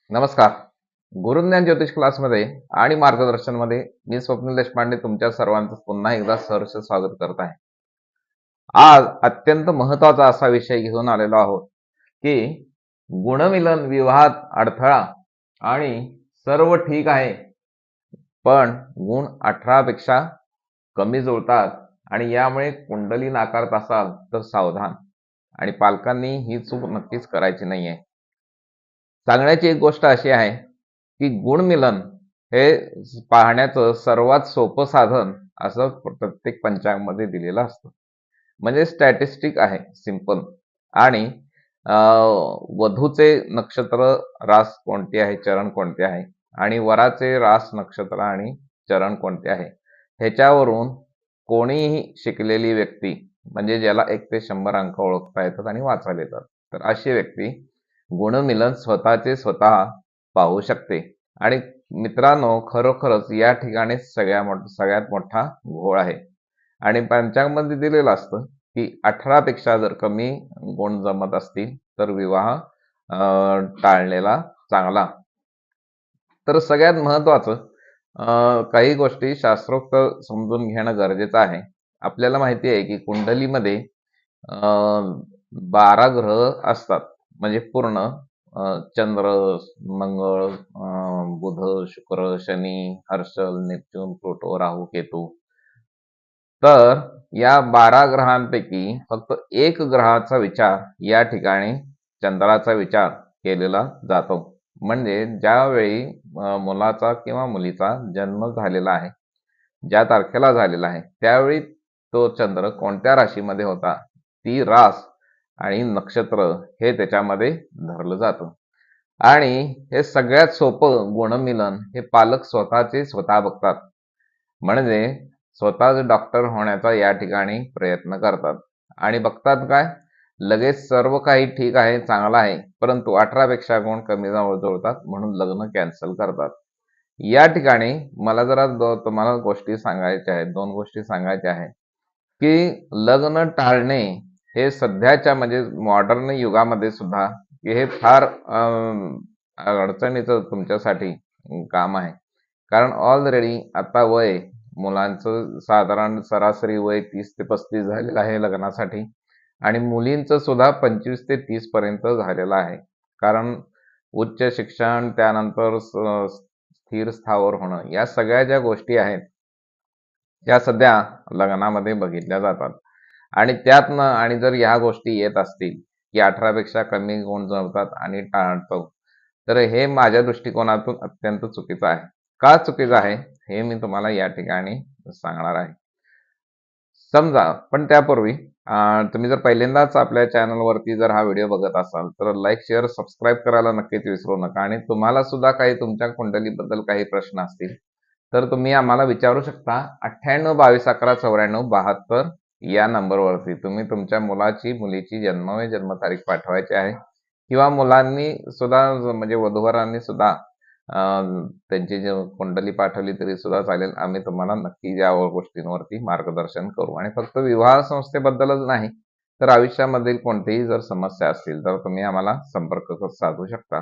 नमस्कार. गुरुज्ञान ज्योतिष क्लासमध्ये आणि मार्गदर्शनमध्ये मी स्वप्नील देशपांडे तुमच्या सर्वांचं पुन्हा एकदा सहर्ष स्वागत करत आहे. आज अत्यंत महत्वाचा असा विषय घेऊन आलेलो आहोत की गुणमिलन विवाहात अडथळा आणि सर्व ठीक आहे पण गुण 18 पेक्षा कमी जुळतात आणि यामुळे कुंडली नाकारत असाल तर सावधान आणि पालकांनी ही चूक नक्कीच करायची नाहीये. सांगण्याची एक गोष्ट अशी आहे की गुणमिलन हे पाहण्याचं सर्वात सोपं साधन असं प्रत्येक पंचांगामध्ये दिलेलं असतं. म्हणजे स्टॅटिस्टिक आहे, सिंपल. आणि वधूचे नक्षत्र रास कोणते आहे, चरण कोणते आहे आणि वराचे रास नक्षत्र आणि चरण कोणते आहे ह्याच्यावरून कोणीही शिकलेली व्यक्ती, म्हणजे ज्याला 1 ते 100 अंक ओळखता येतात आणि वाचायला येतात, तर अशी व्यक्ती गुणमिलन स्वतःचे स्वतः पाहू शकते. आणि मित्रांनो, खरोखरच या ठिकाणी सगळ्यात मोठा घोळ आहे. आणि पंचांगामध्ये दिलेलं असतं की 18 पेक्षा जर कमी गुण जमत असतील तर विवाह टाळलेला चांगला. तर सगळ्यात महत्वाचं काही गोष्टी शास्त्रोक्त समजून घेणं गरजेचं आहे. आपल्याला माहिती आहे की कुंडलीमध्ये 12 ग्रह असतात. म्हणजे पूर्ण चंद्र, मंगळ, बुध, शुक्र, शनी, हर्षल, नेपच्यून, प्लुटो, राहू, केतू. तर या 12 ग्रहांपैकी फक्त एक ग्रहाचा विचार या ठिकाणी चंद्राचा विचार केलेला जातो. म्हणजे ज्यावेळी मुलाचा किंवा मुलीचा जन्म झालेला आहे, ज्या तारखेला झालेला आहे, त्यावेळी तो चंद्र कोणत्या राशीमध्ये होता, ती रास आणि नक्षत्र हे त्याच्यामध्ये धरलं जातं. आणि हे सगळ्यात सोपं गुणमिलन हे पालक स्वतःचे स्वतः बघतात. म्हणजे स्वतःच डॉक्टर होण्याचा या ठिकाणी प्रयत्न करतात आणि बघतात काय, लगेच सर्व काही ठीक आहे, चांगलं आहे, परंतु 18 पेक्षा गुण कमी जुळतात म्हणून लग्न कॅन्सल करतात. या ठिकाणी मला जरा तुम्हाला गोष्टी सांगायच्या आहेत, 2 गोष्टी सांगायच्या आहेत की लग्न टाळणे हे सध्याच्या म्हणजे मॉडर्न युगामध्ये सुद्धा हे फार अडचणीचं तुमच्यासाठी काम आहे. कारण ऑलरेडी आता वय मुलांचं साधारण सरासरी वय 30 ते 35 झालेलं आहे लग्नासाठी आणि मुलींचं सुद्धा 25 ते 30 पर्यंत झालेलं आहे. कारण उच्च शिक्षण, त्यानंतर स्थिर स्थावर होणं, या सगळ्या ज्या गोष्टी आहेत त्या सध्या लग्नामध्ये बघितल्या जातात. आणि त्यातनं आणि जर ह्या गोष्टी येत असतील की 18 पेक्षा कमी गुण जमतात आणि टाळतो, तर हे माझ्या दृष्टिकोनातून अत्यंत चुकीचं आहे. का चुकीचं आहे हे मी तुम्हाला या ठिकाणी सांगणार आहे. समजा, पण त्यापूर्वी तुम्ही जर पहिल्यांदाच आपल्या चॅनलवरती जर हा व्हिडिओ बघत असाल तर लाईक, शेअर, सबस्क्राईब करायला नक्कीच विसरू नका. आणि तुम्हाला सुद्धा काही तुमच्या कुंडलीबद्दल काही प्रश्न असतील तर तुम्ही आम्हाला विचारू शकता. 98 22 11 94 72 या नंबरवरती तुम्ही तुमच्या मुलाची, मुलीची जन्मतारीख पाठवायची आहे किंवा मुलांनी सुद्धा म्हणजे वधूवरांनी सुद्धा त्यांची जी कुंडली पाठवली तरी सुद्धा चालेल. आम्ही तुम्हाला नक्की या गोष्टींवरती मार्गदर्शन करू. आणि फक्त विवाह संस्थेबद्दलच नाही तर आयुष्यामधील कोणतीही जर समस्या असतील तर तुम्ही आम्हाला संपर्क साधू शकता.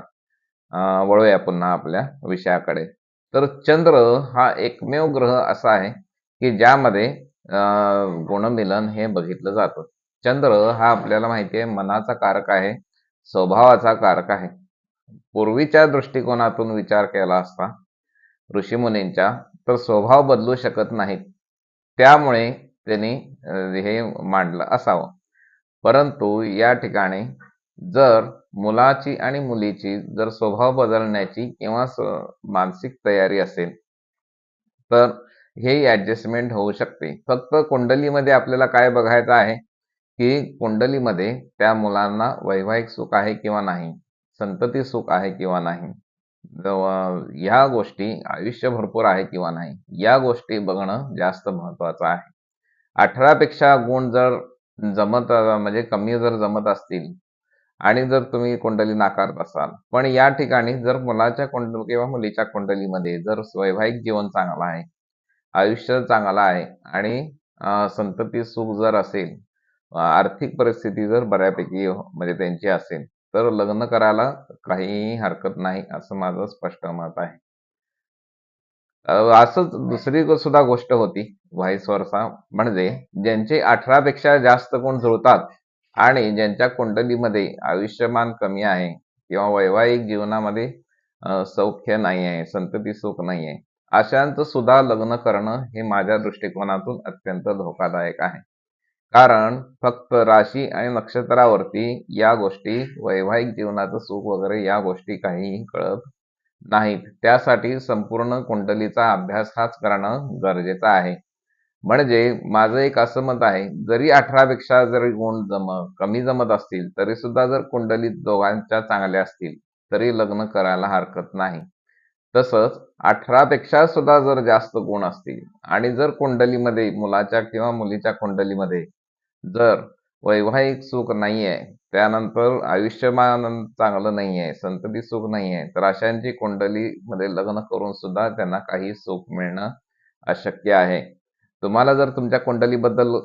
वळूया पुन्हा आपल्या विषयाकडे. तर चंद्र हा एकमेव ग्रह असा आहे की ज्यामध्ये गुणमिलन हे बघितलं जातं. चंद्र हा आपल्याला माहिती आहे मनाचा कारक आहे, स्वभावाचा कारक आहे. पूर्वीच्या दृष्टिकोनातून विचार केला असता ऋषीमुनींच्या, तर स्वभाव बदलू शकत नाहीत, त्यामुळे त्यांनी हे मांडलं असावं. परंतु या ठिकाणी जर मुलाची आणि मुलीची जर स्वभाव बदलण्याची किंवा मानसिक तयारी असेल तर हे ऍडजस्टमेंट होऊ शकते. फक्त कुंडलीमध्ये आपल्याला काय बघायचं आहे की कुंडलीमध्ये त्या मुलांना वैवाहिक सुख आहे किंवा नाही, संतती सुख आहे किंवा नाही, ह्या गोष्टी आयुष्य भरपूर आहे किंवा नाही, या गोष्टी बघणं जास्त महत्वाचं आहे. 18 पेक्षा गुण जर जमत म्हणजे कमी जर जमत असतील आणि जर तुम्ही कुंडली नाकारत असाल, पण या ठिकाणी जर मुलाच्या किंवा मुलीच्या कुंडलीमध्ये जर वैवाहिक जीवन चांगलं आहे, आयुष्य चांगलं आहे आणि संतती सुख जर असेल, आर्थिक परिस्थिती जर बऱ्यापैकी म्हणजे त्यांची असेल, तर लग्न करायला काहीही हरकत नाही असं माझं स्पष्ट मत आहे. असंच दुसरी सुद्धा गोष्ट होती व्हाईस वर्सा, म्हणजे ज्यांचे 18 पेक्षा जास्त गुण जुळतात आणि ज्यांच्या कुंडलीमध्ये आयुष्यमान कमी आहे किंवा वैवाहिक जीवनामध्ये सौख्य नाही आहे, संतती सुख नाही आहे, अशांचं सुद्धा लग्न करणं हे माझ्या दृष्टिकोनातून अत्यंत धोकादायक आहे. कारण फक्त राशी आणि नक्षत्रावरती या गोष्टी, वैवाहिक जीवनाचं सुख वगैरे या गोष्टी काहीही कळत नाहीत. त्यासाठी संपूर्ण कुंडलीचा अभ्यास हाच करणं गरजेचं आहे. म्हणजे माझं एक असं मत आहे, जरी 18 पेक्षा जरी गुण कमी जमत असतील, तरी सुद्धा जर कुंडलीत दोघांच्या चांगल्या असतील, तरी लग्न करायला हरकत नाही. तसंच 18 पेक्षा सुद्धा जर जास्त गुण असतील आणि जर कुंडलीमध्ये मुलाच्या किंवा मुलीच्या कुंडलीमध्ये जर वैवाहिक सुख नाहीये, त्यानंतर आयुष्यमान चांगलं नाहीये, संतती सुख नाहीये, तर अशांची कुंडलीमध्ये लग्न करून सुद्धा त्यांना काही सुख मिळणं अशक्य आहे. तुम्हाला जर तुमच्या कुंडलीबद्दल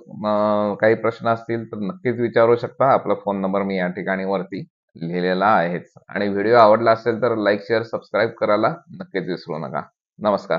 काही प्रश्न असतील तर नक्कीच विचारू शकता. आपला फोन नंबर मी या ठिकाणी वरती लिहिलेला आहेच. आणि व्हिडिओ आवडला असेल तर लाईक, शेअर, सबस्क्राईब करायला नक्कीच विसरू नका. नमस्कार.